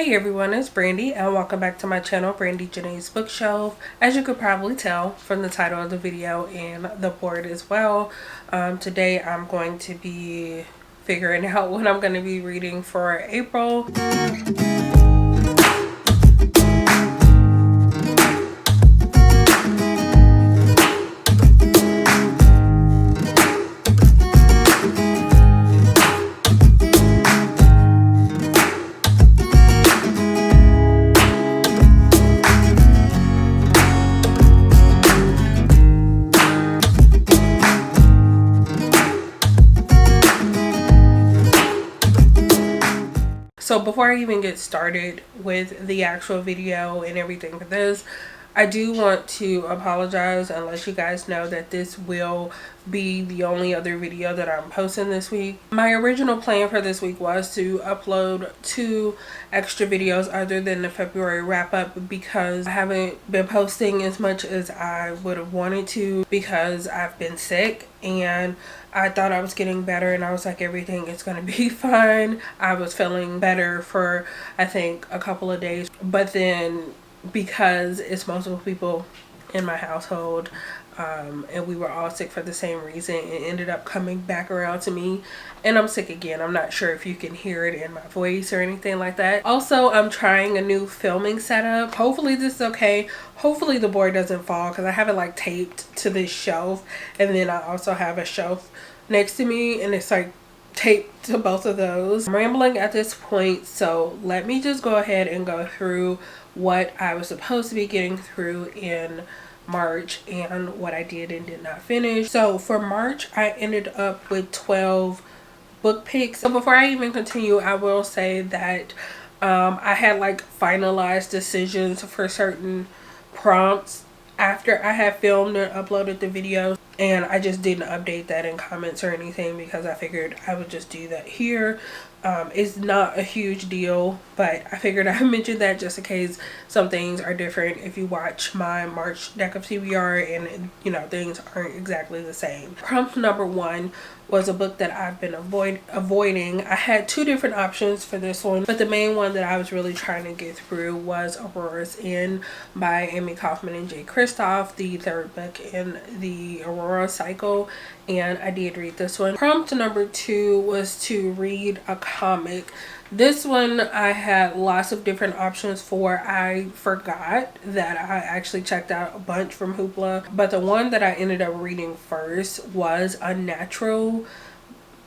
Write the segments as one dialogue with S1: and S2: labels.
S1: Hey everyone, it's Brandy and welcome back to my channel, Brandy Janae's Bookshelf. As you could probably tell from the title of the video and the board as well, today I'm going to be figuring out what I'm going to be reading for April. So before I even get started with the actual video and everything for this, I do want to apologize and let you guys know that this will be the only other video that I'm posting this week. My original plan for this week was to upload 2 extra videos other than the February wrap up, because I haven't been posting as much as I would have wanted to because I've been sick, and I thought I was getting better and I was like, everything is going to be fine. I was feeling better for I think a couple of days, but then because it's multiple people in my household, and we were all sick for the same reason, it ended up coming back around to me and I'm sick again. I'm not sure if you can hear it in my voice or anything like that. Also, I'm trying a new filming setup. Hopefully this is okay. Hopefully the board doesn't fall, because I have it like taped to this shelf, and then I also have a shelf next to me and it's like taped to both of those. I'm rambling at this point, so let me just go ahead and go through what I was supposed to be getting through in March and what I did and did not finish. So for March, I ended up with 12 book picks. So before I even continue, I will say that I had like finalized decisions for certain prompts after I had filmed and uploaded the videos, and I just didn't update that in comments or anything because I figured I would just do that here. It's not a huge deal, but I figured I mentioned that just in case some things are different if you watch my March Deck of TBR and you know things aren't exactly the same. Prompt number 1 was a book that I've been avoiding. I had 2 different options for this one, but the main one that I was really trying to get through was Aurora's End by Amy Kaufman and Jay Kristoff, the 3rd book in the Aurora cycle, and I did read this one. Prompt number 2 was to read a comic. This one I had lots of different options for. I forgot that I actually checked out a bunch from Hoopla, but the one that I ended up reading first was Unnatural.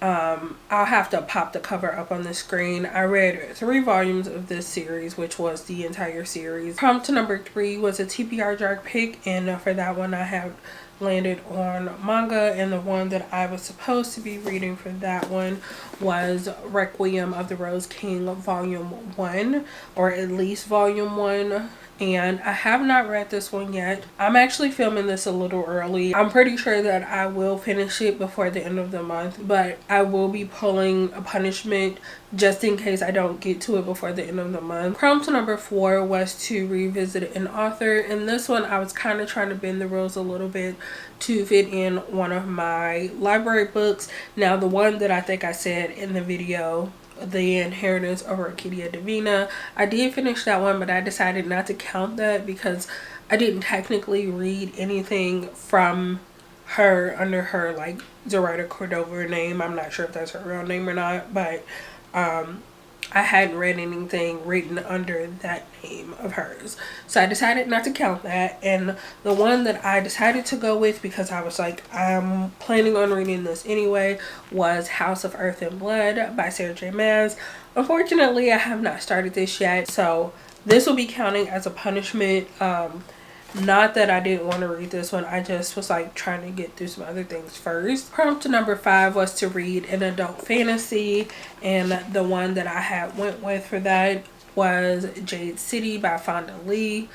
S1: I'll have to pop the cover up on the screen. I read 3 volumes of this series, which was the entire series. Prompt number 3 was a TBR jar pick, and for that one I have landed on manga, and the one that I was supposed to be reading for that one was Requiem of the Rose King volume 1, or at least volume 1, and I have not read this one yet. I'm actually filming this a little early. I'm pretty sure that I will finish it before the end of the month, but I will be pulling a punishment just in case I don't get to it before the end of the month. Prompt number 4 was to revisit an author, and this one I was kind of trying to bend the rules a little bit to fit in one of my library books. Now the one that I think I said in the video, The Inheritance of Orquídea Divina, I did finish that one, but I decided not to count that because I didn't technically read anything from her under her like Zoraida Cordova name. I'm not sure if that's her real name or not, but I hadn't read anything written under that name of hers, so I decided not to count that. And the one that I decided to go with, because I was like, I'm planning on reading this anyway, was House of Earth and Blood by Sarah J. Maas. Unfortunately, I have not started this yet, so this will be counting as a punishment. Not that I didn't want to read this one, I just was like trying to get through some other things first. Prompt number 5 was to read an adult fantasy, and the one that I had went with for that was Jade City by Fonda Lee.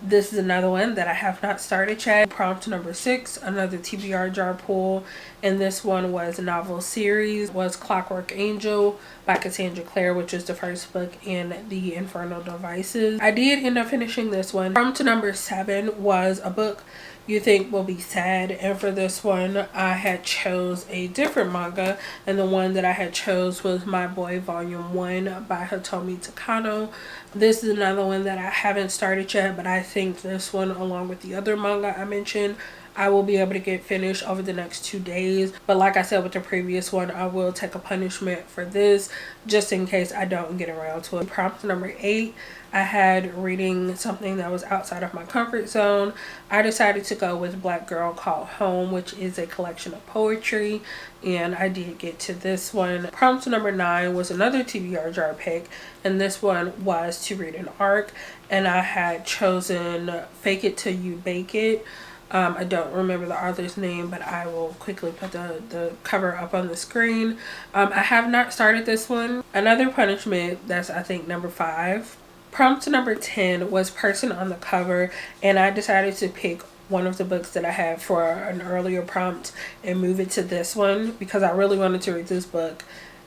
S1: This is another one that I have not started yet. Prompt number 6, another TBR jar pull, and this one was a novel series, was Clockwork Angel by Cassandra Clare, which is the first book in the Infernal Devices. I did end up finishing this one. Prompt number 7 was a book you think will be sad, and for this one I had chose a different manga, and the one that I had chose was My Boy Volume 1 by Hitomi Takano. This is another one that I haven't started yet, but I think this one, along with the other manga I mentioned, I will be able to get finished over the next 2 days. But like I said with the previous one, I will take a punishment for this just in case I don't get around to it. Prompt number 8, I had reading something that was outside of my comfort zone. I decided to go with Black Girl Called Home, which is a collection of poetry, and I did get to this one. Prompt number 9 was another TBR jar pick, and this one was to read an arc, and I had chosen Fake It Till You Bake It. I don't remember the author's name, but I will quickly put the cover up on the screen. I have not started this one. Another punishment, that's I think number 5. Prompt number 10 was Person on the Cover, and I decided to pick one of the books that I had for an earlier prompt and move it to this one because I really wanted to read this book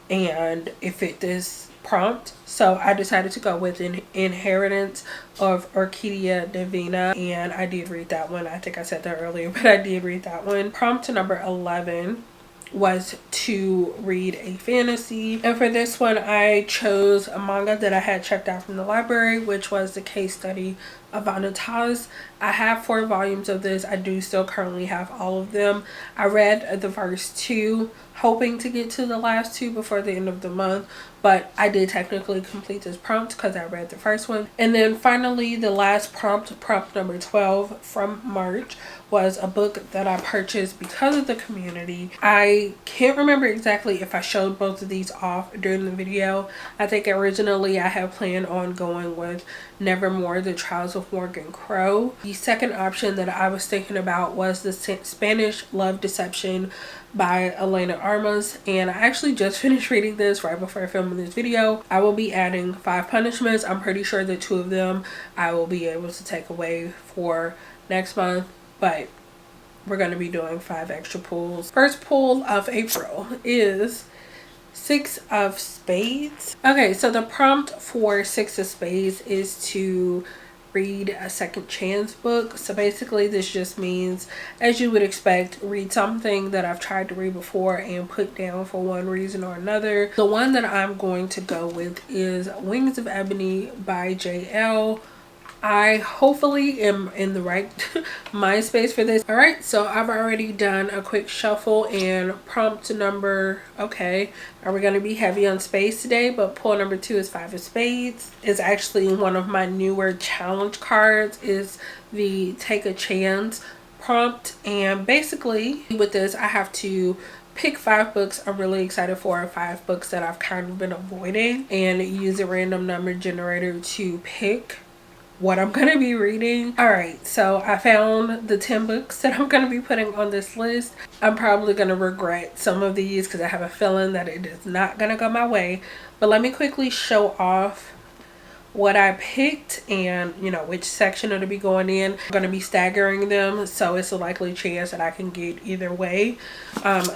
S1: and it fit this prompt. So I decided to go with an Inheritance of Orquídea Divina, and I did read that one. I think I said that earlier, but I did read that one. Prompt number 11 was to read a fantasy, and for this one I chose a manga that I had checked out from the library, which was The Case Study of Vanitas. I have 4 volumes of this. I do still currently have all of them. I read the first 2, hoping to get to the last 2 before the end of the month, but I did technically complete this prompt because I read the first one. And then finally the last prompt, prompt number 12 from March, was a book that I purchased because of the community. I can't remember exactly if I showed both of these off during the video. I think originally I had planned on going with Nevermore, The Trials of Morgan Crow. The second option that I was thinking about was the Spanish Love Deception by Elena Armas, and I actually just finished reading this right before filming this video. I will be adding 5 punishments. I'm pretty sure that 2 of them I will be able to take away for next month, but we're going to be doing 5 extra pulls. First pull of April is 6 of Spades. Okay, so the prompt for 6 of Spades is to read a second chance book. So basically this just means, as you would expect, read something that I've tried to read before and put down for one reason or another. The one that I'm going to go with is Wings of Ebony by JL. I hopefully am in the right mind space for this. Alright, so I've already done a quick shuffle, and prompt number, okay, are we going to be heavy on spades today? But pull number 2 is 5 of Spades. It's actually one of my newer challenge cards, is the Take a Chance prompt. And basically with this I have to pick 5 books I'm really excited for, 5 books that I've kind of been avoiding, and use a random number generator to pick what I'm going to be reading. Alright, so I found the 10 books that I'm going to be putting on this list. I'm probably going to regret some of these because I have a feeling that it is not going to go my way. But let me quickly show off what I picked and, you know, which section it'll be going in. I'm going to be staggering them, so it's a likely chance that I can get either way.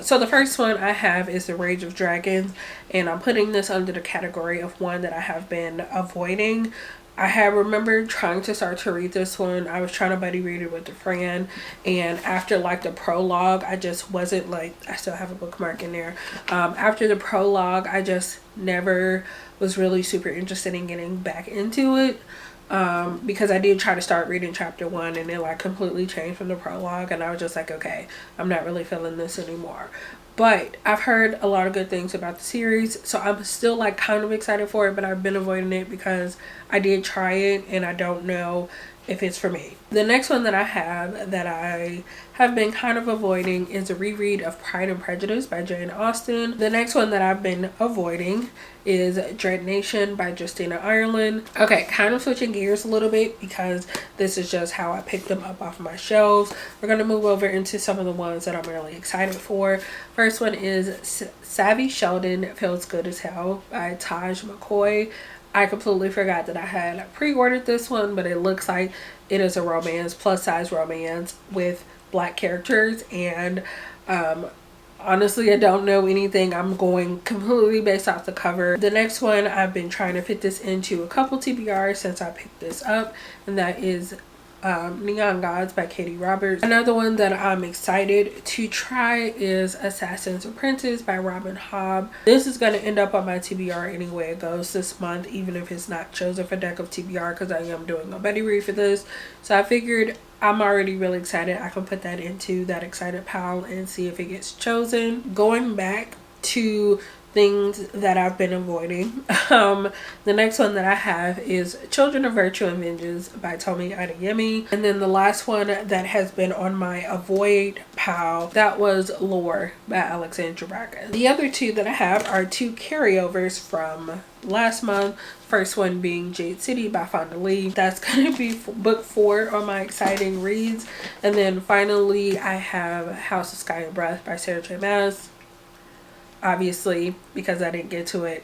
S1: So the first one I have is The Rage of Dragons, and I'm putting this under the category of one that I have been avoiding. I had remembered trying to start to read this one. I was trying to buddy read it with a friend, and after like the prologue, I just wasn't like, I still have a bookmark in there. After the prologue, I just never was really super interested in getting back into it, because I did try to start reading chapter 1 and it like completely changed from the prologue, and I was just like, okay, I'm not really feeling this anymore. But I've heard a lot of good things about the series, so I'm still like kind of excited for it, but I've been avoiding it because I did try it and I don't know if it's for me. The next one that I have been kind of avoiding is a reread of Pride and Prejudice by Jane Austen. The next one that I've been avoiding is Dread Nation by Justina Ireland. Okay, kind of switching gears a little bit because this is just how I picked them up off my shelves. We're going to move over into some of the ones that I'm really excited for. First one is Savvy Sheldon Feels Good as Hell by Taj McCoy. I completely forgot that I had pre-ordered this one, but it looks like it is a romance, plus size romance with black characters. And honestly, I don't know anything. I'm going completely based off the cover. The next one, I've been trying to fit this into a couple TBRs since I picked this up, and that is Neon Gods by Katie Roberts. Another one that I'm excited to try is Assassin's Apprentice by Robin Hobb. This is going to end up on my TBR anyway it goes this month, even if it's not chosen for Deck of TBR, because I am doing a buddy read for this. So I figured I'm already really excited. I can put that into that excited pile and see if it gets chosen. Going back to things that I've been avoiding, the next one that I have is Children of Virtue and Vengeance by Tomi Adeyemi. And then the last one that has been on my avoid pile, that was Lore by Alexandra Braga. The other two that I have are two carryovers from last month. First one being Jade City by Fonda Lee. That's going to be book 4 on my exciting reads. And then finally I have House of Sky and Breath by Sarah J Maas. Obviously, because I didn't get to it,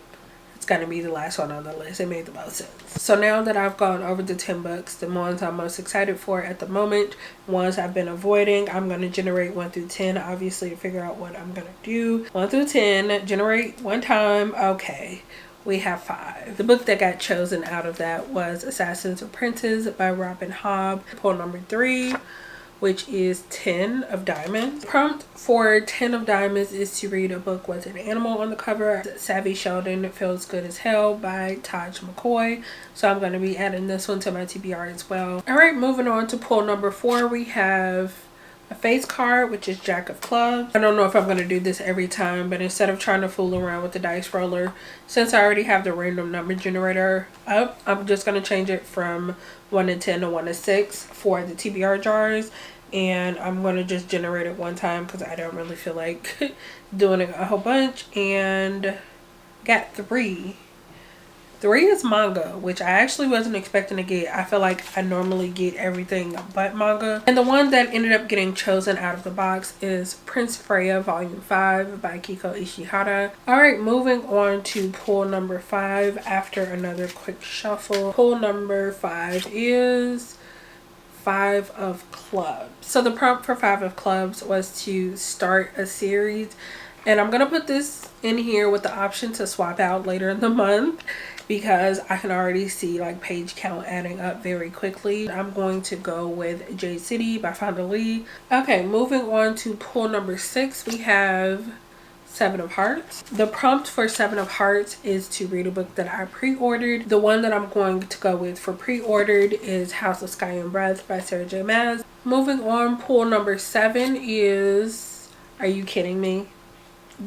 S1: it's going to be the last one on the list. It made the most sense. So now that I've gone over the 10 books, the ones I'm most excited for at the moment, ones I've been avoiding, I'm going to generate 1 through 10, obviously, to figure out what I'm going to do. 1 through 10, generate one time. Okay, we have 5. The book that got chosen out of that was Assassin's Apprentice by Robin Hobb. Pull number 3, which is 10 of Diamonds. Prompt for 10 of Diamonds is to read a book with an animal on the cover. Savvy Sheldon Feels Good as Hell by Taj McCoy. So I'm going to be adding this one to my TBR as well. Alright, moving on to pull number 4, we have a face card, which is Jack of Clubs. I don't know if I'm going to do this every time, but instead of trying to fool around with the dice roller, since I already have the random number generator up, I'm just going to change it from 1 to 10 to 1 to 6 for the TBR jars. And I'm going to just generate it one time because I don't really feel like doing it a whole bunch. And got 3. 3 is manga, which I actually wasn't expecting to get. I feel like I normally get everything but manga. And the one that ended up getting chosen out of the box is Prince Freya Volume 5 by Kiko Ishihara. Alright, moving on to pull number 5 after another quick shuffle. Pull number 5 is 5 of Clubs. So the prompt for 5 of Clubs was to start a series, and I'm gonna put this in here with the option to swap out later in the month because I can already see like page count adding up very quickly. I'm going to go with Jade City by Fonda Lee. Okay, moving on to pull number 6, we have 7 of Hearts. The prompt for 7 of Hearts is to read a book that I pre-ordered. The one that I'm going to go with for pre-ordered is House of Sky and Breath by Sarah J Maas. Moving on, pull number 7 is, are you kidding me?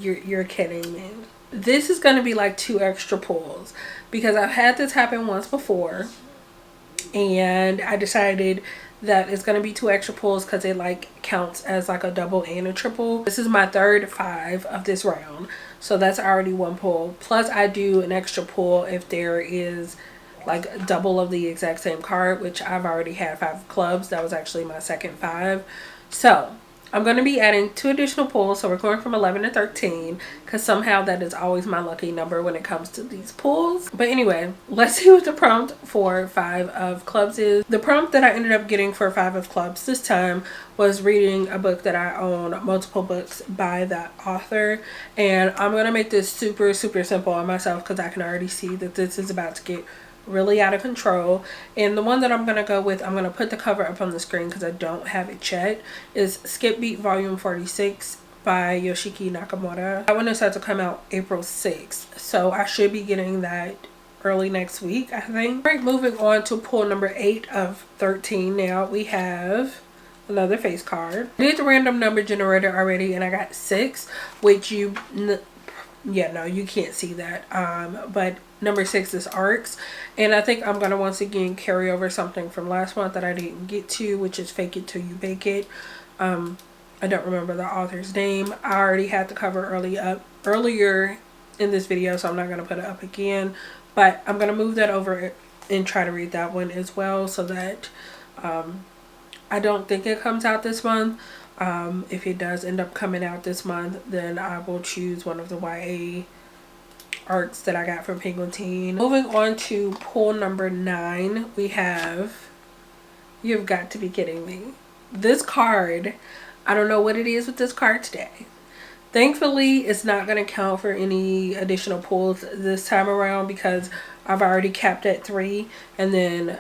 S1: You're kidding me. This is going to be like 2 extra pulls because I've had this happen once before and I decided that it's going to be 2 extra pulls because it like counts as like a double and a triple. This is my third 5 of this round, so that's already 1 pull. Plus I do an extra pull if there is like double of the exact same card, which I've already had 5 of Clubs. That was actually my second 5. So I'm going to be adding 2 additional pulls, so we're going from 11 to 13 because somehow that is always my lucky number when it comes to these pulls. But anyway, let's see what the prompt for 5 of Clubs is. The prompt that I ended up getting for 5 of Clubs this time was reading a book that I own multiple books by that author, and I'm going to make this super simple on myself because I can already see that this is about to get really out of control. And the one that I'm gonna go with, I'm gonna put the cover up on the screen because I don't have it yet, is Skip Beat Volume 46 by Yoshiki Nakamura. That one is set to come out April 6th, so I should be getting that early next week, I think. All right, moving on to pull number 8 of 13. Now we have another face card. I did the random number generator already and I got 6, which you can't see that, but number 6 is arcs, and I think I'm gonna once again carry over something from last month that I didn't get to, which is Fake It Till You Bake It. I don't remember the author's name. I already had the cover earlier in this video, so I'm not gonna put it up again, but I'm gonna move that over and try to read that one as well, so that I don't think it comes out this month. If it does end up coming out this month, then I will choose one of the YA arcs that I got from Penguin Teen. Moving on to pull number 9, we have, you've got to be kidding me. This card, I don't know what it is with this card today. Thankfully, it's not going to count for any additional pulls this time around because I've already capped at 3, and then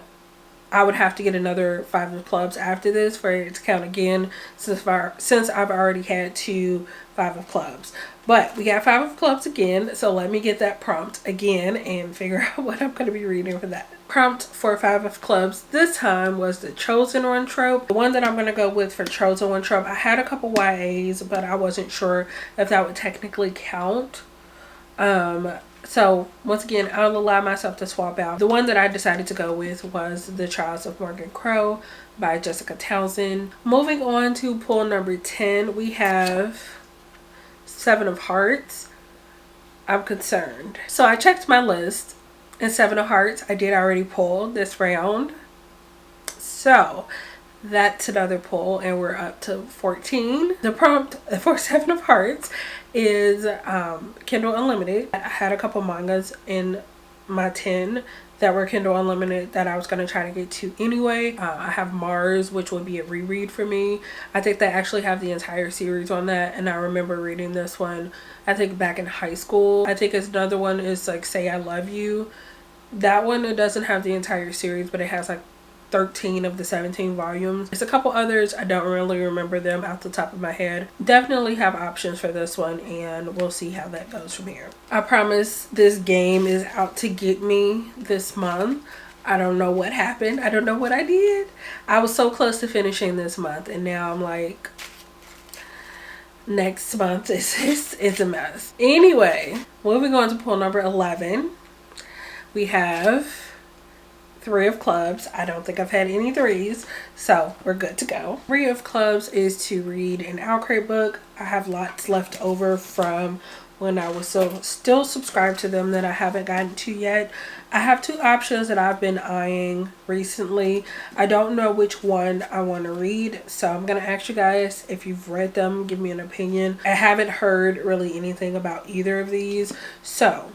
S1: I would have to get another 5 of clubs after this for it to count again, since I've already had 2 5 of clubs. But we got 5 of clubs again, so let me get that prompt again and figure out what I'm going to be reading for that. Prompt for 5 of clubs this time was the Chosen One trope. The one that I'm going to go with for Chosen One trope, I had a couple YAs, but I wasn't sure if that would technically count. So once again, I'll allow myself to swap out. The one that I decided to go with was The Trials of Morgan Crow by Jessica Townsend. Moving on to pull number 10, we have 7 of Hearts. I'm concerned. So I checked my list, and 7 of Hearts I did already pull this round. So that's another pull, and we're up to 14. The prompt for 7 of Hearts is Kindle Unlimited. I had a couple mangas in my 10 that were Kindle Unlimited that I was going to try to get to anyway. I have Mars, which would be a reread for me. I think they actually have the entire series on that, and I remember reading this one, I think back in high school. I think another one is like Say I Love You. That one, it doesn't have the entire series, but it has like 13 of the 17 volumes. There's a couple others, I don't really remember them off the top of my head. Definitely have options for this one, and we'll see how that goes from here. I promise this game is out to get me this month. I don't know what happened. I don't know what I did. I was so close to finishing this month, and now I'm like, next month is a mess. Anyway, moving on to pull number 11, we have 3 of Clubs. I don't think I've had any 3s, so we're good to go. 3 of Clubs is to read an Outcrate book. I have lots left over from when I was still subscribed to them that I haven't gotten to yet. I have 2 options that I've been eyeing recently. I don't know which one I want to read, so I'm gonna ask you guys if you've read them, give me an opinion. I haven't heard really anything about either of these, so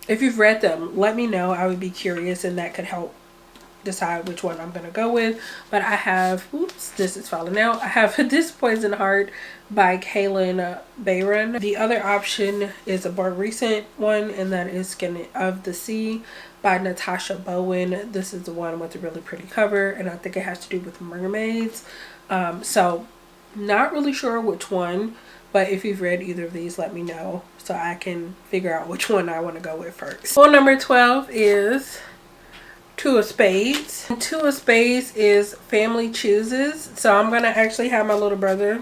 S1: if you've read them, let me know. I would be curious, and that could help decide which one I'm going to go with. But I have, oops, this is falling out. I have This Poison Heart by Kaylin Bayron. The other option is a more recent one, and that is Skin of the Sea by Natasha Bowen. This is the one with a really pretty cover, and I think it has to do with mermaids. So not really sure which one, but if you've read either of these, let me know so I can figure out which one I want to go with first. Pull number 12 is 2 of Spades. 2 of Spades is Family Chooses. So I'm going to actually have my little brother,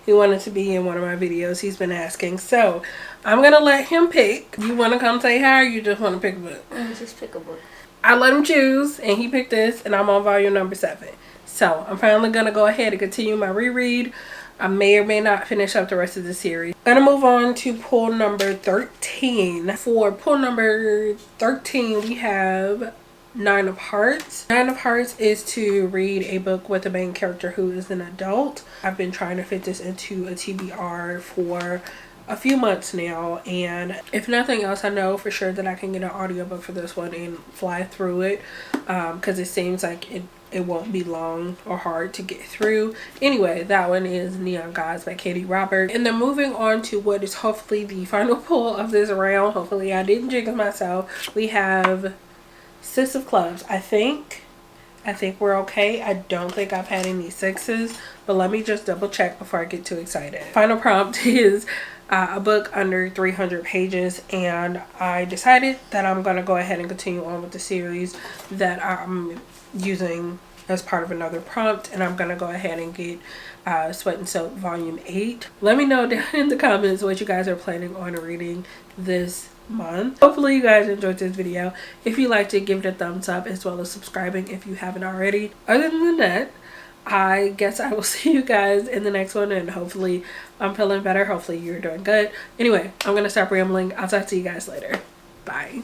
S1: he wanted to be in one of my videos. He's been asking. So I'm going to let him pick. You want to come say hi, or you just want to pick a book?
S2: Just pick a book. I
S1: let him choose, and he picked this, and I'm on volume number 7. So I'm finally going to go ahead and continue my reread. I may or may not finish up the rest of the series. I'm going to move on to pull number 13. For pull number 13, we have 9 of Hearts. 9 of Hearts is to read a book with a main character who is an adult. I've been trying to fit this into a TBR for a few months now, and if nothing else, I know for sure that I can get an audiobook for this one and fly through it, because it seems like it won't be long or hard to get through. Anyway, that one is Neon Gods by Katie Roberts. And then moving on to what is hopefully the final pull of this round. Hopefully I didn't jinx myself. We have 6 of Clubs. I think we're okay. I don't think I've had any 6s, but let me just double check before I get too excited. Final prompt is a book under 300 pages, and I decided that I'm going to go ahead and continue on with the series that I'm using as part of another prompt, and I'm going to go ahead and get Sweat and Soap volume 8. Let me know down in the comments what you guys are planning on reading this month. Hopefully you guys enjoyed this video. If you liked it, give it a thumbs up, as well as subscribing if you haven't already. Other than that, I guess I will see you guys in the next one, and hopefully I'm feeling better. Hopefully you're doing good. Anyway, I'm gonna stop rambling. I'll talk to you guys later. Bye.